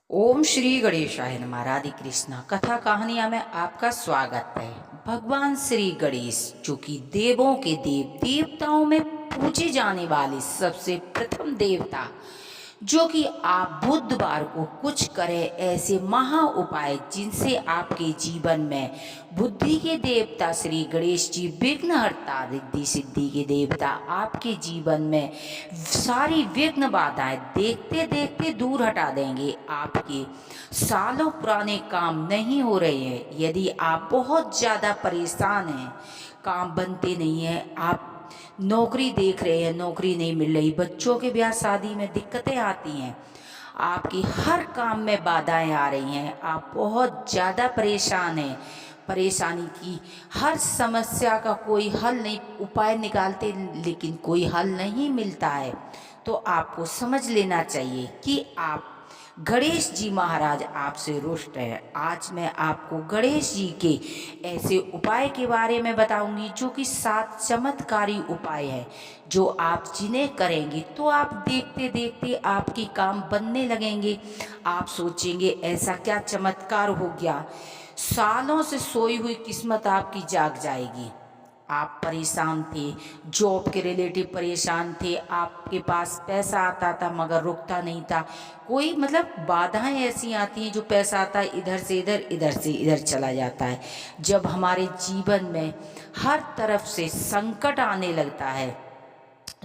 ओम श्री गणेशाय नमः। राधे कृष्णा कथा कहानियाँ में आपका स्वागत है। भगवान श्री गणेश जो कि देवों के देव देवताओं में पूजे जाने वाले सबसे प्रथम देवता, जो कि आप बुधवार को कुछ करें ऐसे महा उपाय जिनसे आपके जीवन में बुद्धि के देवता श्री गणेश जी विघ्नहर्ता रिद्धि सिद्धि के देवता आपके जीवन में सारी विघ्न बाधाएं देखते देखते दूर हटा देंगे। आपके सालों पुराने काम नहीं हो रहे हैं, यदि आप बहुत ज़्यादा परेशान हैं, काम बनते नहीं हैं, आप नौकरी देख रहे हैं, नौकरी नहीं मिल रही, बच्चों के ब्याह शादी में दिक्कतें आती हैं, आपकी हर काम में बाधाएं आ रही हैं, आप बहुत ज़्यादा परेशान हैं, परेशानी की हर समस्या का कोई हल नहीं, उपाय निकालते लेकिन कोई हल नहीं मिलता है, तो आपको समझ लेना चाहिए कि आप गणेश जी महाराज आपसे रुष्ट है। आज मैं आपको गणेश जी के ऐसे उपाय के बारे में बताऊंगी जो कि 7 चमत्कारी उपाय है, जो आप जिन्हें करेंगे तो आप देखते देखते आपके काम बनने लगेंगे। आप सोचेंगे ऐसा क्या चमत्कार हो गया, सालों से सोई हुई किस्मत आपकी जाग जाएगी। आप परेशान थे, जॉब के रिलेटिव परेशान थे, आपके पास पैसा आता था मगर रुकता नहीं था, कोई बाधाएं ऐसी आती हैं जो पैसा आता है इधर से इधर, इधर से इधर चला जाता है। जब हमारे जीवन में हर तरफ से संकट आने लगता है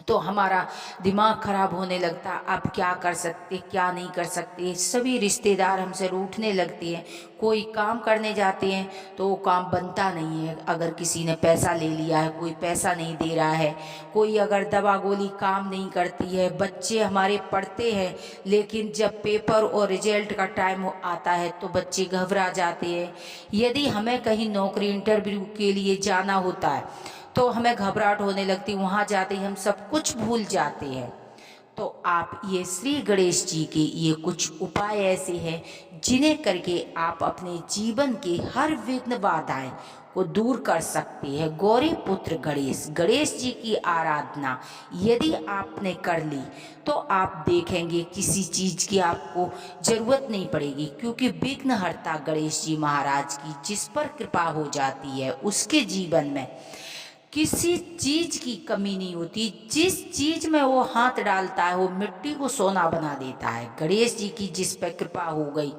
तो हमारा दिमाग खराब होने लगता, अब क्या कर सकते क्या नहीं कर सकते, सभी रिश्तेदार हमसे रूठने लगते हैं, कोई काम करने जाते हैं तो वो काम बनता नहीं है, अगर किसी ने पैसा ले लिया है कोई पैसा नहीं दे रहा है, कोई अगर दवा गोली काम नहीं करती है, बच्चे हमारे पढ़ते हैं लेकिन जब पेपर और रिजल्ट का टाइम आता है तो बच्चे घबरा जाते हैं। यदि हमें कहीं नौकरी इंटरव्यू के लिए जाना होता है तो हमें घबराहट होने लगती, वहाँ जाते ही हम सब कुछ भूल जाते हैं। तो आप ये श्री गणेश जी के ये कुछ उपाय ऐसे हैं जिन्हें करके आप अपने जीवन के हर विघ्न बाधाएं को दूर कर सकते हैं। गौरी पुत्र गणेश गणेश जी की आराधना यदि आपने कर ली तो आप देखेंगे किसी चीज़ की आपको ज़रूरत नहीं पड़ेगी, क्योंकि विघ्नहर्ता गणेश जी महाराज की जिस पर कृपा हो जाती है उसके जीवन में किसी चीज की कमी नहीं होती। जिस चीज में वो हाथ डालता है वो मिट्टी को सोना बना देता है। गणेश जी की जिस पर कृपा हो गई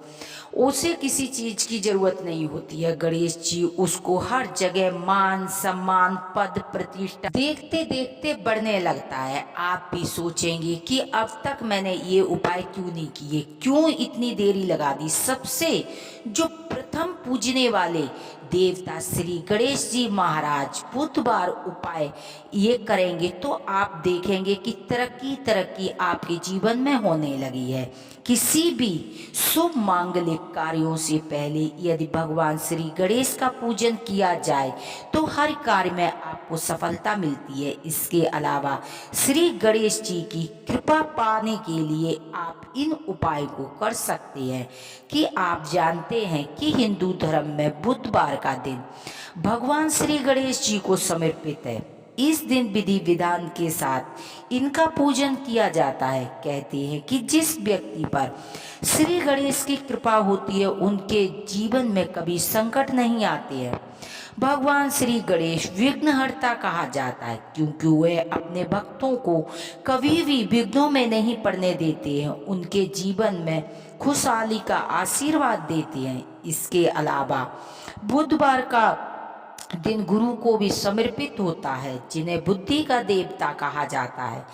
उसे किसी चीज की जरूरत नहीं होती है। गणेश जी उसको हर जगह मान सम्मान पद प्रतिष्ठा देखते देखते बढ़ने लगता है। आप भी सोचेंगे कि अब तक मैंने ये उपाय क्यों नहीं किए, क्यों इतनी देरी लगा दी। सबसे जो प्रथम पूजने वाले देवता श्री गणेश जी महाराज बुधवार उपाय ये करेंगे तो आप देखेंगे कि तरक्की तरक्की आपके जीवन में होने लगी है। किसी भी शुभ मांगलिक कार्यों से पहले यदि भगवान श्री गणेश का पूजन किया जाए तो हर कार्य में आपको सफलता मिलती है। इसके अलावा श्री गणेश जी की कृपा पाने के लिए आप इन उपाय को कर सकते हैं कि आप जानते हैं कि हिंदू धर्म में बुधवार का दिन भगवान श्री गणेश जी को समर्पित है। इस दिन विधि विधान के साथ इनका पूजन किया जाता है। कहते हैं कि जिस व्यक्ति पर श्री गणेश की कृपा होती है उनके जीवन में कभी संकट नहीं आते हैं। भगवान श्री गणेश विघ्नहर्ता कहा जाता है क्योंकि वे अपने भक्तों को कभी भी विघ्नों में नहीं पड़ने देते हैं, उनके जीवन में खुशहाली का आशीर्वाद देते हैं। इसके अलावा बुधवार का दिन गुरु को भी समर्पित होता है, जिन्हें बुद्धि का देवता कहा जाता है।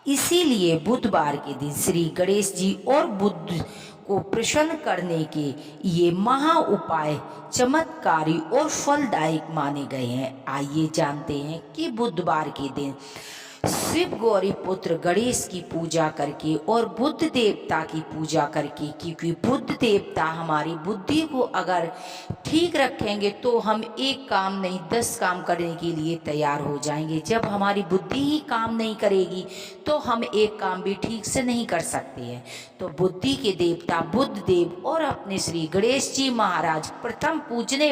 इसीलिए बुधवार के दिन श्री गणेश जी और बुद्ध को प्रसन्न करने के ये महा उपाय चमत्कारी और फलदायक माने गए हैं। आइए जानते हैं कि बुधवार के दिन शिव गौरी पुत्र गणेश की पूजा करके और बुद्ध देवता की पूजा करके, क्योंकि बुद्ध देवता हमारी बुद्धि को अगर ठीक रखेंगे तो हम एक काम नहीं 10 काम करने के लिए तैयार हो जाएंगे। जब हमारी बुद्धि ही काम नहीं करेगी तो हम एक काम भी ठीक से नहीं कर सकते हैं। तो बुद्धि के देवता बुद्ध देव और अपने श्री गणेश जी महाराज प्रथम पूजने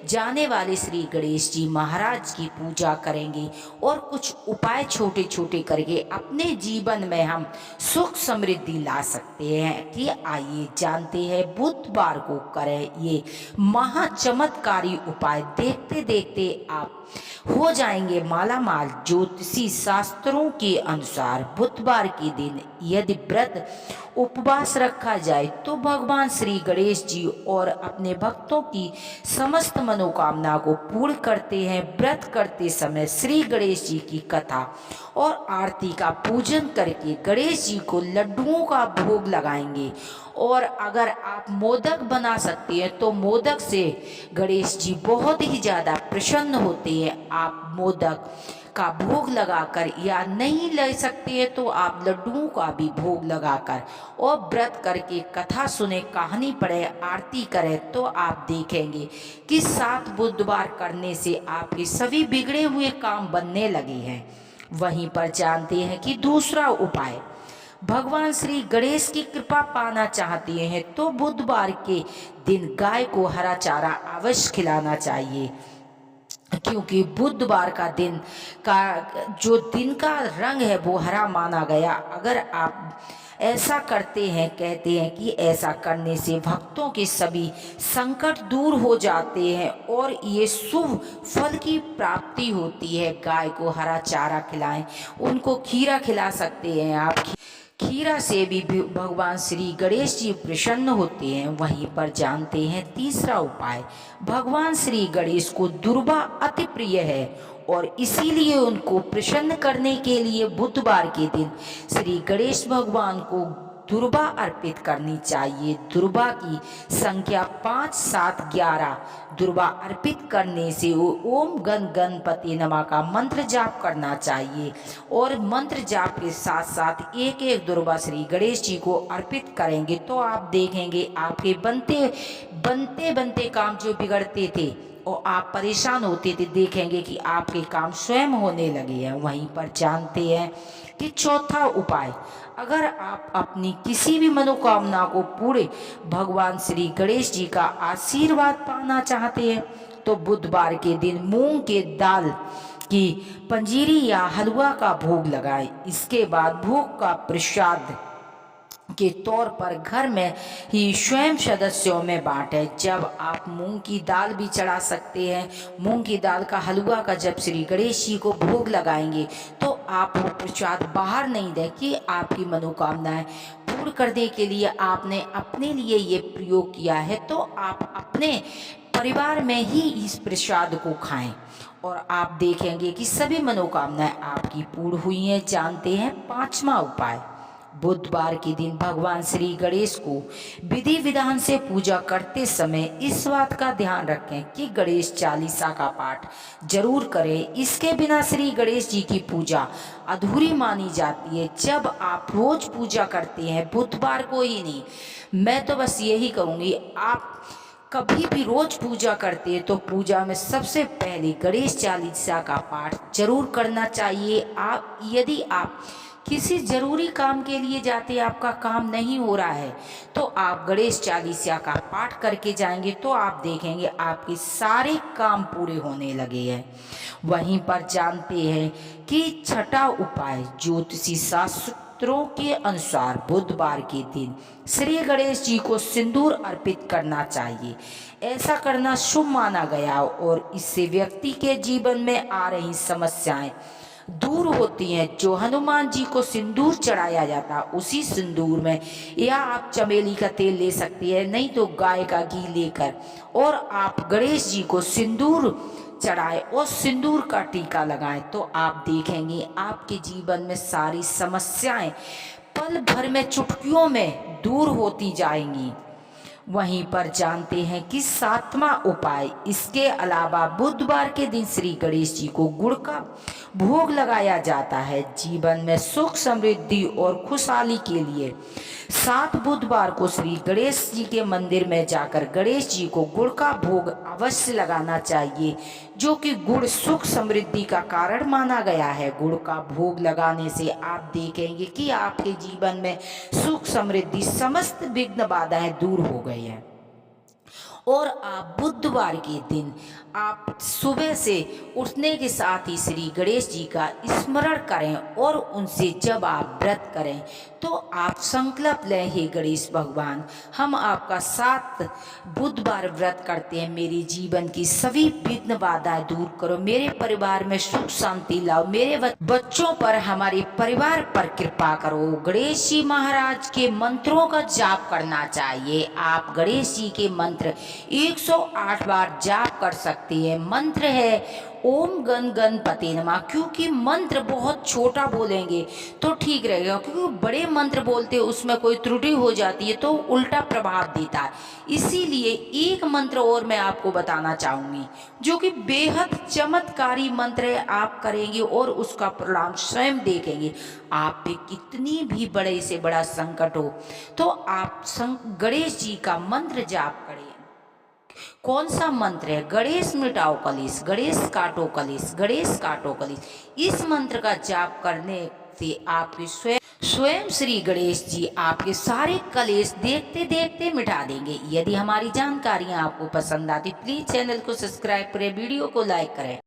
जाने वाले श्री गणेश जी महाराज की पूजा करेंगे और कुछ उपाय छोड़ छोटे छोटे करके अपने जीवन में हम सुख समृद्धि ला सकते हैं। कि आइए जानते हैं बुधवार को करें ये महा चमत्कारी उपाय। देखते देखते आप हो जाएंगे माला माल। ज्योतिषी शास्त्रों के अनुसार बुधवार के दिन यदि व्रत उपवास रखा जाए तो भगवान श्री गणेश जी और अपने भक्तों की समस्त मनोकामना को पूर्ण करते हैं। व्रत करते समय श्री गणेश जी की कथा और आरती का पूजन करके गणेश जी को लड्डुओं का भोग लगाएंगे। और अगर आप मोदक बना सकते हैं तो मोदक से गणेश जी बहुत ही ज़्यादा प्रसन्न होते हैं। आप मोदक का भोग लगाकर, या नहीं ले सकते हैं तो आप लड्डुओं का भी भोग लगाकर और व्रत करके कथा सुने, कहानी पढ़े, आरती करें तो आप देखेंगे कि 7 बुधवार करने से आपके सभी बिगड़े हुए काम बनने लगे हैं। वहीं पर जानते हैं कि दूसरा उपाय, भगवान श्री गणेश की कृपा पाना चाहते हैं तो बुधवार के दिन गाय को हरा चारा अवश्य खिलाना चाहिए। क्योंकि बुधवार का दिन का जो दिन का रंग है वो हरा माना गया। अगर आप ऐसा करते हैं, कहते हैं कि ऐसा करने से भक्तों के सभी संकट दूर हो जाते हैं और ये शुभ फल की प्राप्ति होती है। गाय को हरा चारा खिलाएं, उनको खीरा खिला सकते हैं आप। खीरा से भी भगवान श्री गणेश जी प्रसन्न होते हैं। वहीं पर जानते हैं तीसरा उपाय, भगवान श्री गणेश को दुर्वा अति प्रिय है और इसीलिए उनको प्रसन्न करने के लिए बुधवार के दिन श्री गणेश भगवान को दुर्वा अर्पित करनी चाहिए। दुर्वा की संख्या 5, 7, 11 दुर्वा अर्पित करने से ओम गण गणपति नमः का मंत्र जाप करना चाहिए। और मंत्र जाप के साथ साथ एक एक दुर्वा श्री गणेश जी को अर्पित करेंगे तो आप देखेंगे आपके बनते काम जो बिगड़ते थे और आप परेशान होते थे, देखेंगे कि आपके काम स्वयं होने लगे हैं। वहीं पर जानते हैं कि चौथा उपाय, अगर आप अपनी किसी भी मनोकामना को पूरे भगवान श्री गणेश जी का आशीर्वाद पाना चाहते हैं तो बुधवार के दिन मूंग के दाल की पंजीरी या हलवा का भोग लगाएं। इसके बाद भोग का प्रसाद के तौर पर घर में ही स्वयं सदस्यों में बांटें। जब आप मूंग की दाल भी चढ़ा सकते हैं, मूंग की दाल का हलवा का जब श्री गणेश जी को भोग लगाएंगे तो आप वो प्रसाद बाहर नहीं दें। कि आपकी मनोकामनाएं पूर्ण करने के लिए आपने अपने लिए ये प्रयोग किया है तो आप अपने परिवार में ही इस प्रसाद को खाएं और आप देखेंगे कि सभी मनोकामनाएं आपकी पूर्ण हुई हैं। जानते हैं पांचवा उपाय, बुधवार के दिन भगवान श्री गणेश को विधि विधान से पूजा करते समय इस बात का ध्यान रखें कि गणेश चालीसा का पाठ जरूर करें। इसके बिना श्री गणेश जी की पूजा अधूरी मानी जाती है। जब आप रोज पूजा करते हैं, बुधवार को ही नहीं, मैं तो बस यही कहूँगी, आप कभी भी रोज पूजा करते हैं तो पूजा में सबसे पहले गणेश चालीसा का पाठ जरूर करना चाहिए। यदि आप किसी जरूरी काम के लिए जाते, आपका काम नहीं हो रहा है तो आप गणेश चालीसा का पाठ करके जाएंगे तो आप देखेंगे आपके सारे काम पूरे होने लगे हैं। वहीं पर जानते हैं कि छठा उपाय, ज्योतिषी शास्त्रों के अनुसार बुधवार के दिन श्री गणेश जी को सिंदूर अर्पित करना चाहिए। ऐसा करना शुभ माना गया और इससे व्यक्ति के जीवन में आ रही समस्याएं दूर होती हैं। जो हनुमान जी को सिंदूर चढ़ाया जाता उसी सिंदूर में, या आप चमेली का तेल ले सकती है, नहीं तो गाय का घी लेकर और आप गणेश जी को सिंदूर चढ़ाएं और सिंदूर का टीका लगाएं तो आप देखेंगे आपके जीवन में सारी समस्याएं पल भर में चुटकियों में दूर होती जाएंगी। वहीं पर जानते हैं कि सातवां उपाय, इसके अलावा बुधवार के दिन श्री गणेश जी को गुड़ का भोग लगाया जाता है। जीवन में सुख समृद्धि और खुशहाली के लिए 7 बुधवार को श्री गणेश जी के मंदिर में जाकर गणेश जी को गुड़ का भोग अवश्य लगाना चाहिए, जो कि गुड़ सुख समृद्धि का कारण माना गया है। गुड़ का भोग लगाने से आप देखेंगे कि आपके जीवन में सुख समृद्धि समस्त विघ्न बाधाएं दूर हो गई हैं। और आप बुधवार के दिन आप सुबह से उठने के साथ ही श्री गणेश जी का स्मरण करें और उनसे जब आप व्रत करें तो आप संकल्प लें, हे गणेश भगवान, हम आपका 7 बुधवार व्रत करते हैं, मेरे जीवन की सभी विघ्न बाधाएं दूर करो, मेरे परिवार में सुख शांति लाओ, मेरे बच्चों पर, हमारे परिवार पर कृपा करो। गणेश जी महाराज के मंत्रों का जाप करना चाहिए। आप गणेश जी के मंत्र 108 बार जाप कर सकते हैं। मंत्र है ओम गण गणपति नमः। क्योंकि मंत्र बहुत छोटा बोलेंगे तो ठीक रहेगा, क्योंकि बड़े मंत्र बोलते हैं उसमें कोई त्रुटि हो जाती है तो उल्टा प्रभाव देता है। इसीलिए एक मंत्र और मैं आपको बताना चाहूँगी जो कि बेहद चमत्कारी मंत्र है। आप करेंगे और उसका परिणाम स्वयं देखेंगे। आप पे कितनी भी बड़े से बड़ा संकट हो तो आप गणेश जी का मंत्र जाप करें। कौन सा मंत्र है? गणेश मिटाओ कलेश, गणेश काटो कलेश, गणेश काटो कलेश। इस मंत्र का जाप करने से आपके स्वयं श्री गणेश जी आपके सारे कलेश देखते देखते मिटा देंगे। यदि हमारी जानकारियां आपको पसंद आती प्लीज चैनल को सब्सक्राइब करें, वीडियो को लाइक करें।